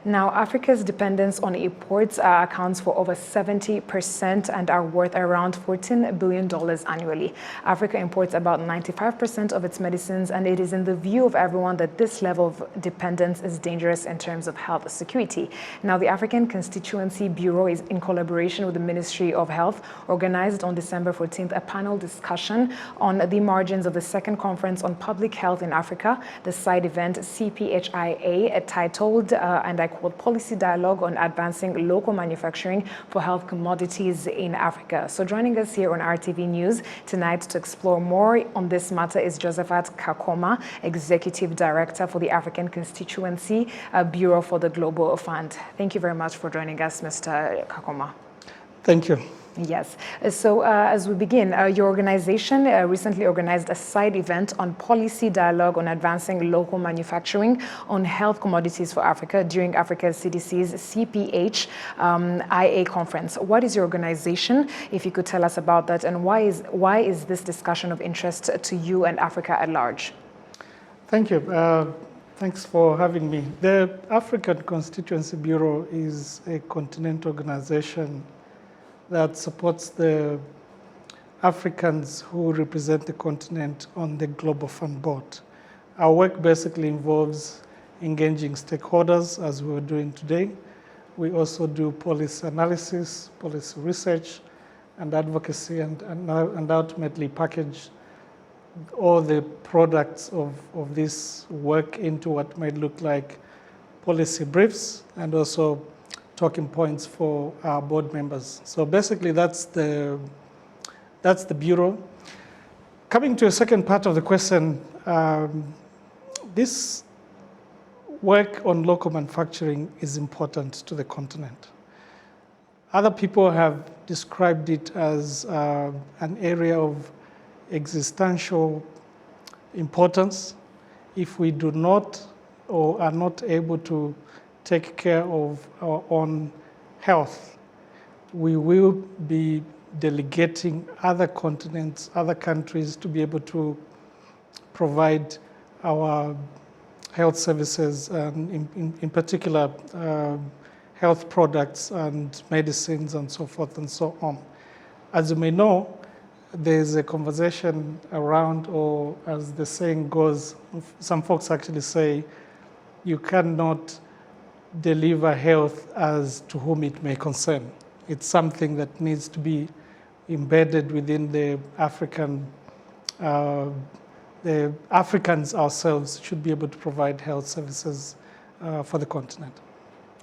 Now, Africa's dependence on imports accounts for over 70% and are worth around $14 billion annually. Africa imports about 95% of its medicines, and it is in the view of everyone that this level of dependence is dangerous in terms of health security. Now, the African Constituency Bureau is in collaboration with the Ministry of Health, organized on December 14th a panel discussion on the margins of the second conference on public health in Africa, the side event CPHIA, titled, and I quote, Policy Dialogue on Advancing Local Manufacturing for Health Commodities in Africa. So joining us here on RTV News tonight to explore more on this matter is Josaphat Kakoma, Executive Director for the African Constituency Bureau for the Global Fund. Thank you very much for joining us, Mr. Kakoma. Thank you. Yes. So as we begin, your organization recently organized a side event on policy dialogue on advancing local manufacturing on health commodities for Africa during Africa's CDC's CPH IA conference. What is your organization, if you could tell us about that, and why is this discussion of interest to you and Africa at large? Thank you. Thanks for having me. The African Constituency Bureau is a continental organization that supports the Africans who represent the continent on the Global Fund Board. Our work basically involves engaging stakeholders, as we're doing today. We also do policy analysis, policy research, and advocacy, and ultimately package all the products of this work into what might look like policy briefs and also talking points for our board members. So basically that's the Bureau. Coming to a second part of the question, this work on local manufacturing is important to the continent. Other people have described it as an area of existential importance. If we do not or are not able to take care of our own health, we will be delegating other continents, other countries to be able to provide our health services, and in particular health products and medicines and so forth and so on. As you may know, there's a conversation around, or as the saying goes, some folks actually say, you cannot deliver health as to whom it may concern. It's something that needs to be embedded within the Africans ourselves should be able to provide health services for the continent.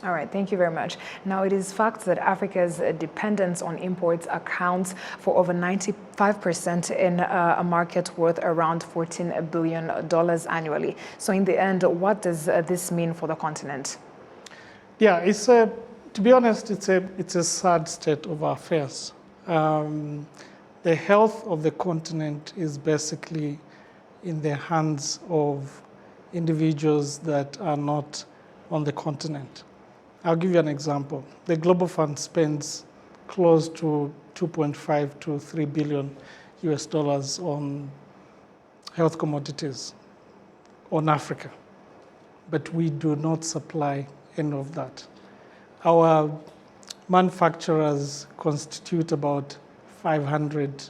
All right, thank you very much. Now, it is fact that Africa's dependence on imports accounts for over 95% in a market worth around $14 billion annually. So in the end, what does this mean for the continent? Yeah, to be honest, it's a sad state of affairs. The health of the continent is basically in the hands of individuals that are not on the continent. I'll give you an example. The Global Fund spends close to 2.5 to 3 billion US dollars on health commodities on Africa, but we do not supply any of that. Our manufacturers constitute about 500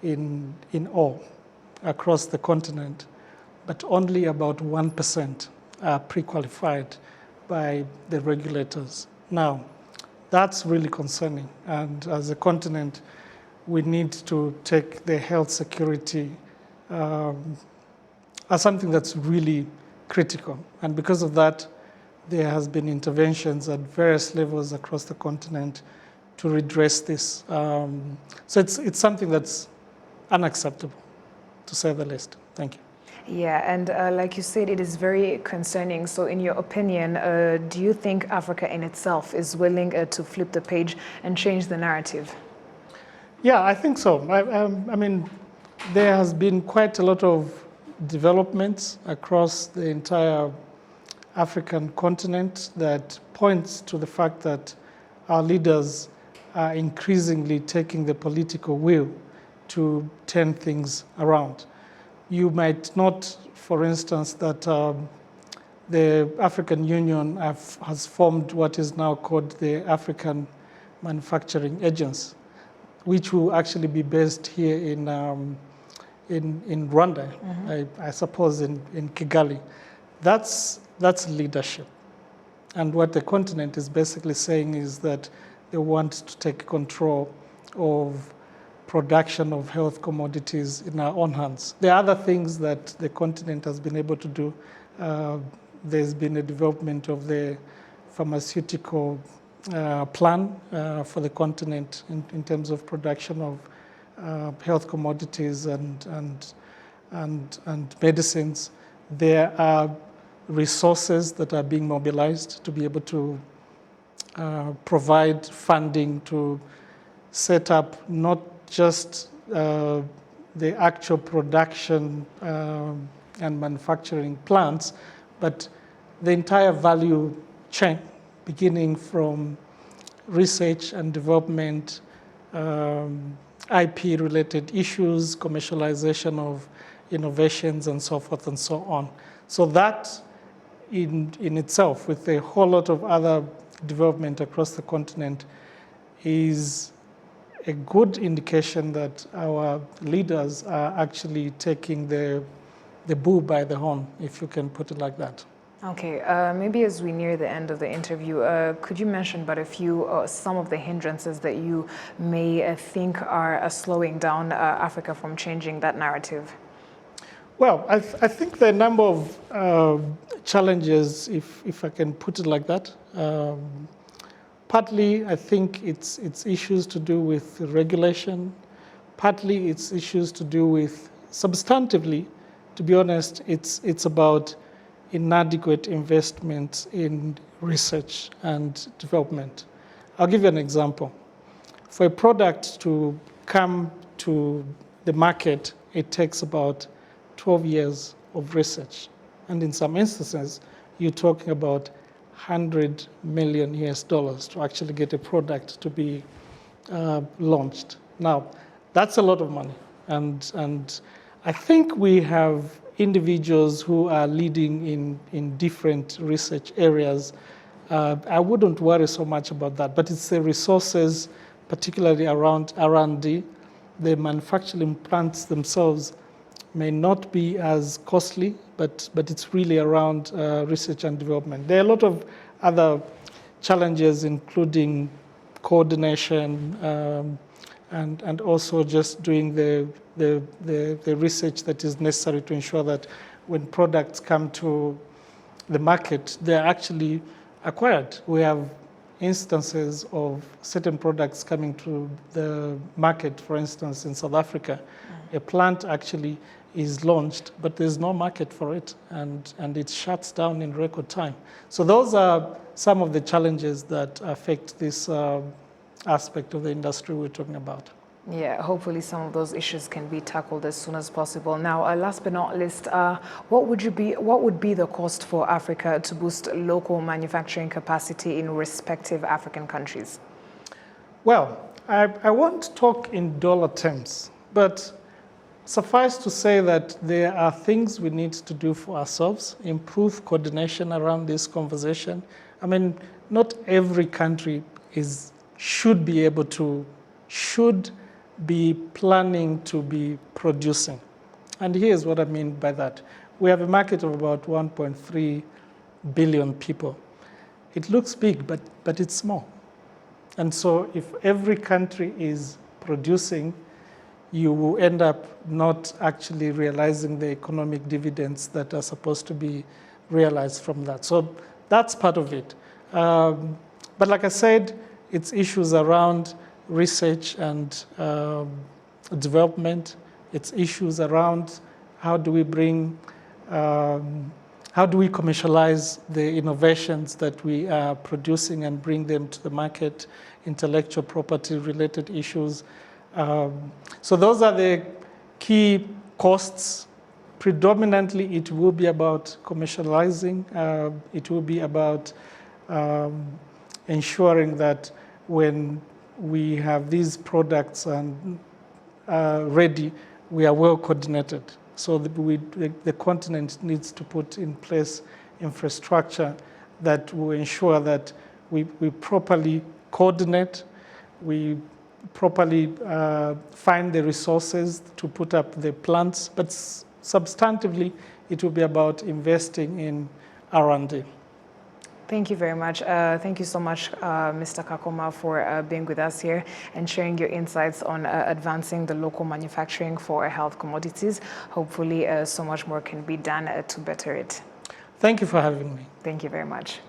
in all across the continent, but only about 1% are pre-qualified by the regulators. Now, that's really concerning, and as a continent, we need to take the health security as something that's really critical, and because of that, there has been interventions at various levels across the continent to redress this. So it's something that's unacceptable, to say the least. Thank you. Yeah, and like you said, it is very concerning. So in your opinion, do you think Africa in itself is willing to flip the page and change the narrative? Yeah, I think so. I mean, there has been quite a lot of developments across the entire African continent that points to the fact that our leaders are increasingly taking the political will to turn things around. You might note, for instance, that the African Union has formed what is now called the African Manufacturing Agency, which will actually be based here in Rwanda, I suppose in Kigali. That's leadership. And what the continent is basically saying is that they want to take control of production of health commodities in our own hands. There are other things that the continent has been able to do. There's been a development of the pharmaceutical plan for the continent in terms of production of health commodities and medicines. There are resources that are being mobilized to be able to provide funding to set up not just the actual production and manufacturing plants, but the entire value chain, beginning from research and development, IP-related issues, commercialization of innovations, and so forth and so on. So that in itself, with a whole lot of other development across the continent, is a good indication that our leaders are actually taking the bull by the horn, if you can put it like that. Okay, maybe as we near the end of the interview, could you mention but a few, some of the hindrances that you may think are slowing down Africa from changing that narrative? Well, I think there are a number of challenges, if I can put it like that. Partly, I think it's issues to do with regulation. Partly, it's issues to do with, substantively, to be honest, it's about inadequate investment in research and development. I'll give you an example. For a product to come to the market, it takes about 12 years of research. And in some instances, you're talking about $100 million to actually get a product to be launched. Now, that's a lot of money. And I think we have individuals who are leading in different research areas. I wouldn't worry so much about that, but it's the resources, particularly around R&D. The manufacturing plants themselves may not be as costly, but it's really around research and development. There are a lot of other challenges, including coordination and also just doing the research that is necessary to ensure that when products come to the market, they're actually acquired. We have instances of certain products coming to the market, for instance, in South Africa. A plant actually is launched, but there's no market for it, and it shuts down in record time. So those are some of the challenges that affect this aspect of the industry we're talking about. Yeah, hopefully some of those issues can be tackled as soon as possible. Now, last but not least, what would be the cost for Africa to boost local manufacturing capacity in respective African countries? Well, I won't talk in dollar terms, but suffice to say that there are things we need to do for ourselves, improve coordination around this conversation. I mean, not every country should be planning to be producing. And here's what I mean by that. We have a market of about 1.3 billion people. It looks big, but it's small. And so if every country is producing, you will end up not actually realizing the economic dividends that are supposed to be realized from that. So that's part of it. But like I said, it's issues around research and development. It's issues around how do we commercialize the innovations that we are producing and bring them to the market, intellectual property related issues. So those are the key costs. Predominantly, it will be about commercializing. It will be about ensuring that when we have these products and ready, we are well coordinated. So the continent needs to put in place infrastructure that will ensure that we properly coordinate, we properly find the resources to put up the plants, but substantively, it will be about investing in R&D. Thank you very much. Thank you so much, Mr. Kakoma, for being with us here and sharing your insights on advancing the local manufacturing for health commodities. Hopefully, so much more can be done to better it. Thank you for having me. Thank you very much.